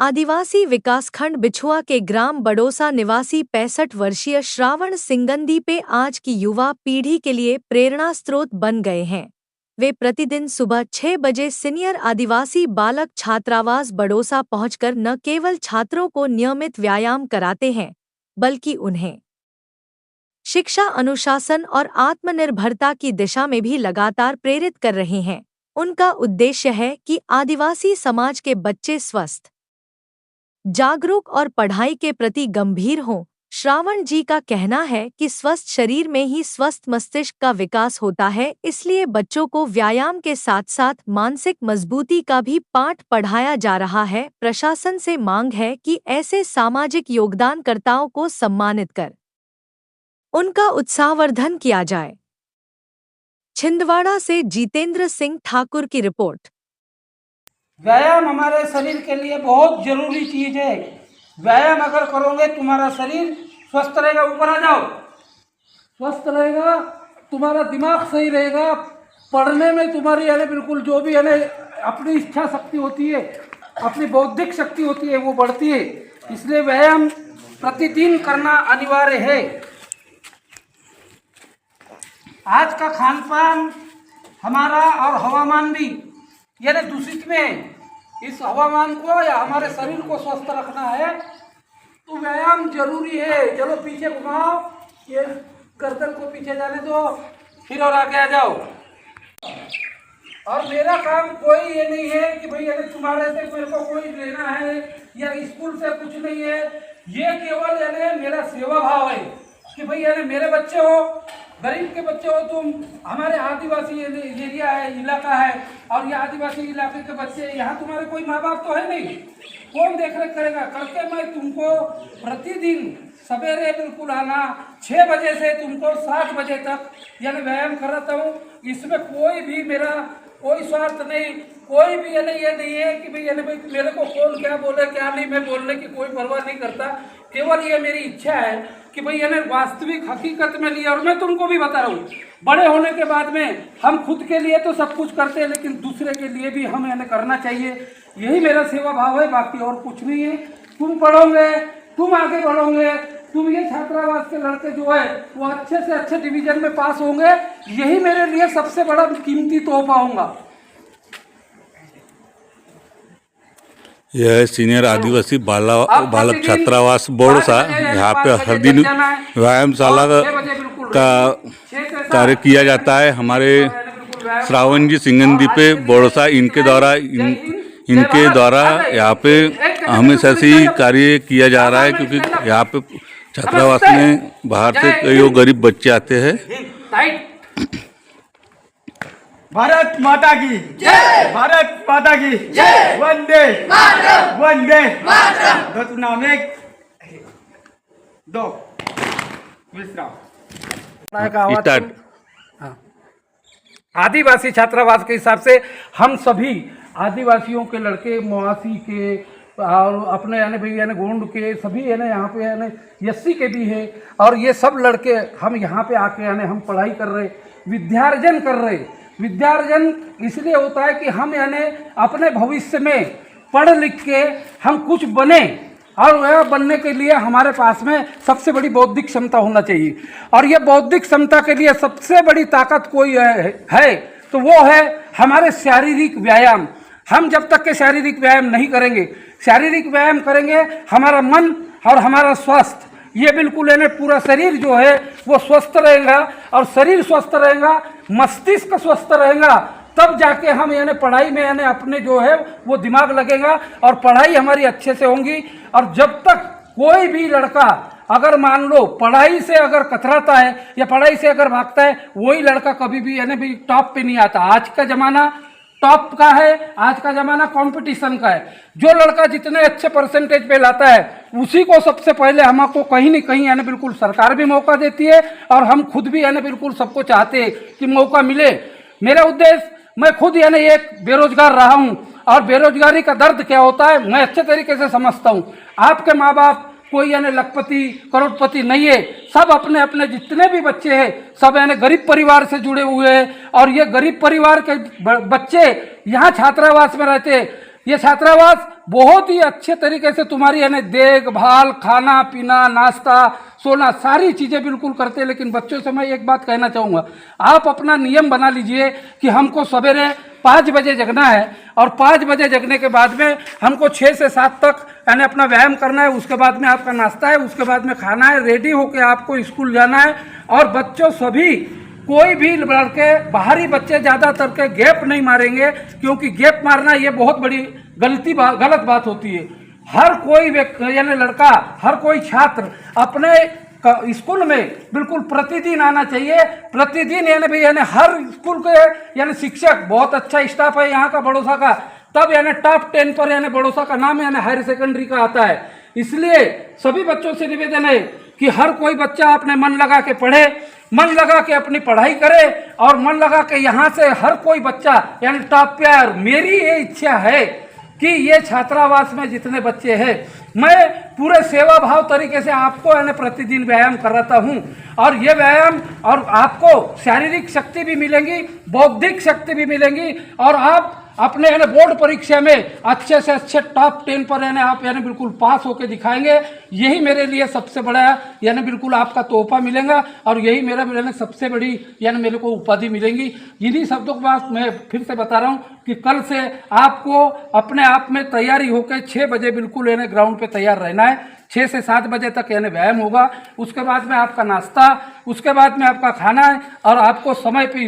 आदिवासी विकासखंड बिछुआ के ग्राम बड़ोसा निवासी 65 वर्षीय श्रावण सिंगंदीपे आज की युवा पीढ़ी के लिए प्रेरणा स्रोत बन गए हैं। वे प्रतिदिन सुबह 6 बजे सीनियर आदिवासी बालक छात्रावास बड़ोसा पहुंचकर न केवल छात्रों को नियमित व्यायाम कराते हैं, बल्कि उन्हें शिक्षा, अनुशासन और आत्मनिर्भरता की दिशा में भी लगातार प्रेरित कर रहे हैं। उनका उद्देश्य है कि आदिवासी समाज के बच्चे स्वस्थ, जागरूक और पढ़ाई के प्रति गंभीर हों। श्रावण जी का कहना है कि स्वस्थ शरीर में ही स्वस्थ मस्तिष्क का विकास होता है, इसलिए बच्चों को व्यायाम के साथ साथ मानसिक मजबूती का भी पाठ पढ़ाया जा रहा है। प्रशासन से मांग है कि ऐसे सामाजिक योगदानकर्ताओं को सम्मानित कर उनका उत्साहवर्धन किया जाए। छिंदवाड़ा से जितेंद्र सिंह ठाकुर की रिपोर्ट। व्यायाम हमारे शरीर के लिए बहुत जरूरी चीज है। व्यायाम अगर करोगे तुम्हारा शरीर स्वस्थ रहेगा। ऊपर आ जाओ। स्वस्थ रहेगा, तुम्हारा दिमाग सही रहेगा, पढ़ने में तुम्हारी यानी बिल्कुल जो भी यानी अपनी इच्छा शक्ति होती है, अपनी बौद्धिक शक्ति होती है, वो बढ़ती है। इसलिए व्यायाम प्रतिदिन करना अनिवार्य है। आज का खान पान हमारा और हवामान भी यानी दूषित में है। इस हवामान को या हमारे शरीर को स्वस्थ रखना है तो व्यायाम जरूरी है। चलो पीछे घुमाओ, ये गर्दन को पीछे जाने दो, फिर और आगे आ जाओ। और मेरा काम कोई ये नहीं है कि भाई यानी तुम्हारे से मेरे को कोई लेना है या स्कूल से कुछ नहीं है। ये केवल यानी मेरा सेवा भाव है कि भाई यानी मेरे बच्चे हो, गरीब के बच्चे हो तुम, हमारे आदिवासी एरिया है, इलाका है, और ये आदिवासी इलाके के बच्चे, यहाँ तुम्हारे कोई माँ बाप तो है नहीं, कौन देख रेख करेगा। करके मैं तुमको प्रतिदिन सवेरे बिल्कुल आना 6 बजे से तुमको 7 बजे तक यानी व्यायाम कराता हूँ। इसमें कोई भी मेरा कोई स्वार्थ नहीं, कोई भी यानी ये नहीं है कि भाई यानी भाई मेरे को कौन क्या बोले क्या नहीं, मैं बोलने की कोई परवाह नहीं करता। केवल ये मेरी इच्छा है कि भाई यानी वास्तविक हकीकत में लिए। और मैं तुमको भी बता रहा हूँ, बड़े होने के बाद में हम खुद के लिए तो सब कुछ करते हैं, लेकिन दूसरे के लिए भी हम यानी करना चाहिए। यही मेरा सेवा भाव है, बाकी और कुछ नहीं है। तुम पढ़ोगे, तुम आगे बढ़ोगे, तुम ये छात्रावास के लड़के जो है वो अच्छे से अच्छे डिवीजन में पास होंगे, यही मेरे लिए सबसे बड़ा कीमती तोहफा होगा। यह सीनियर आदिवासी बालक छात्रावास बड़ोसा, यहाँ पे हर दिन व्यायामशाला का कार्य किया जाता है। हमारे श्रावण जी सिंगंदीपे बड़ोसा, इनके द्वारा यहाँ पे हमेशा से ही कार्य किया जा रहा है, क्योंकि यहाँ पे छात्रावास में बाहर से कई गरीब बच्चे आते हैं। भारत माता की जय, भारत माता की जय, वंदे मातरम, वंदे मातरम। नाम एक दो स्टार्ट। आदिवासी छात्रावास के हिसाब से हम सभी आदिवासियों के लड़के, मवासी के और अपने यानी भाई यानी गोंड के सभी यानी यहाँ पे यानी यस्सी के भी है, और ये सब लड़के हम यहाँ पे आके यानी हम पढ़ाई कर रहे, विद्यार्जन कर रहे। विद्यार्जन इसलिए होता है कि हम यानी अपने भविष्य में पढ़ लिख के हम कुछ बने, और वह बनने के लिए हमारे पास में सबसे बड़ी बौद्धिक क्षमता होना चाहिए। और ये बौद्धिक क्षमता के लिए सबसे बड़ी ताकत कोई है तो वो है हमारे शारीरिक व्यायाम। हम जब तक के शारीरिक व्यायाम नहीं करेंगे, शारीरिक व्यायाम करेंगे, हमारा मन और हमारा स्वास्थ्य ये बिल्कुल यानी पूरा शरीर जो है वो स्वस्थ रहेगा, और शरीर स्वस्थ रहेगा, मस्तिष्क स्वस्थ रहेगा, तब जाके हम यानी पढ़ाई में यानी अपने जो है वो दिमाग लगेगा और पढ़ाई हमारी अच्छे से होंगी। और जब तक कोई भी लड़का अगर मान लो पढ़ाई से अगर कतराता है या पढ़ाई से अगर भागता है, वही लड़का कभी भी यानी भी टॉप पे नहीं आता। आज का ज़माना टॉप का है, आज का ज़माना कंपटीशन का है। जो लड़का जितने अच्छे परसेंटेज पे लाता है उसी को सबसे पहले हमको कहीं न कहीं यानी बिल्कुल सरकार भी मौका देती है, और हम खुद भी यानी बिल्कुल सबको चाहते हैं कि मौका मिले। मेरा उद्देश्य, मैं खुद यानी एक बेरोजगार रहा हूँ, और बेरोजगारी का दर्द क्या होता है मैं अच्छे तरीके से समझता हूँ। आपके माँ बाप कोई यानी लखपति करोड़पति नहीं है, सब अपने अपने जितने भी बच्चे हैं सब यानी गरीब परिवार से जुड़े हुए हैं, और ये गरीब परिवार के बच्चे यहाँ छात्रावास में रहते हैं। ये छात्रावास बहुत ही अच्छे तरीके से तुम्हारी यानी देखभाल, खाना पीना, नाश्ता, सोना, सारी चीज़ें बिल्कुल करते हैं। लेकिन बच्चों से मैं एक बात कहना चाहूँगा, आप अपना नियम बना लीजिए कि हमको सवेरे 5 बजे जगना है और 5 बजे जगने के बाद में हमको 6 से 7 तक यानी अपना व्यायाम करना है। उसके बाद में आपका नाश्ता है, उसके बाद में खाना है, रेडी होकर आपको स्कूल जाना है। और बच्चों सभी कोई भी लड़के, बाहरी बच्चे ज़्यादातर के गैप नहीं मारेंगे, क्योंकि गैप मारना ये बहुत बड़ी गलत बात होती है। हर कोई व्यक्ति यानी लड़का, हर कोई छात्र अपने स्कूल में बिल्कुल प्रतिदिन आना चाहिए। प्रतिदिन यानी भाई यानी हर स्कूल के यानी शिक्षक, बहुत अच्छा स्टाफ है यहाँ का बड़ौसा का, तब यानी टॉप 10 पर यानी बड़ौसा का नाम यानी हायर सेकेंडरी का आता है। इसलिए सभी बच्चों से निवेदन है कि हर कोई बच्चा अपने मन लगा के पढ़े, मन लगा के अपनी पढ़ाई करे और मन लगा के यहाँ से हर कोई बच्चा यानी टॉप पे आए। मेरी ये इच्छा है कि ये छात्रावास में जितने बच्चे हैं, मैं पूरे सेवा भाव तरीके से आपको यानी प्रतिदिन व्यायाम कराता हूँ। और ये व्यायाम और आपको शारीरिक शक्ति भी मिलेंगी, बौद्धिक शक्ति भी मिलेंगी, और आप अपने यानी बोर्ड परीक्षा में अच्छे से अच्छे टॉप 10 पर यानी आप यानी बिल्कुल पास होके दिखाएंगे। यही मेरे लिए सबसे बड़ा यानी बिल्कुल आपका तोहफा मिलेगा, और यही मेरा यानी सबसे बड़ी यानी मेरे को उपाधि मिलेंगी। इन्हीं शब्दों के बाद मैं फिर से बता रहा हूँ कि कल से आपको अपने आप में तैयारी होकर 6 बजे बिल्कुल यानी ग्राउंड पे तैयार रहना है। 6 से 7 बजे तक यानी व्यायाम होगा, उसके बाद में आपका नाश्ता, उसके बाद में आपका खाना है, और आपको समय पे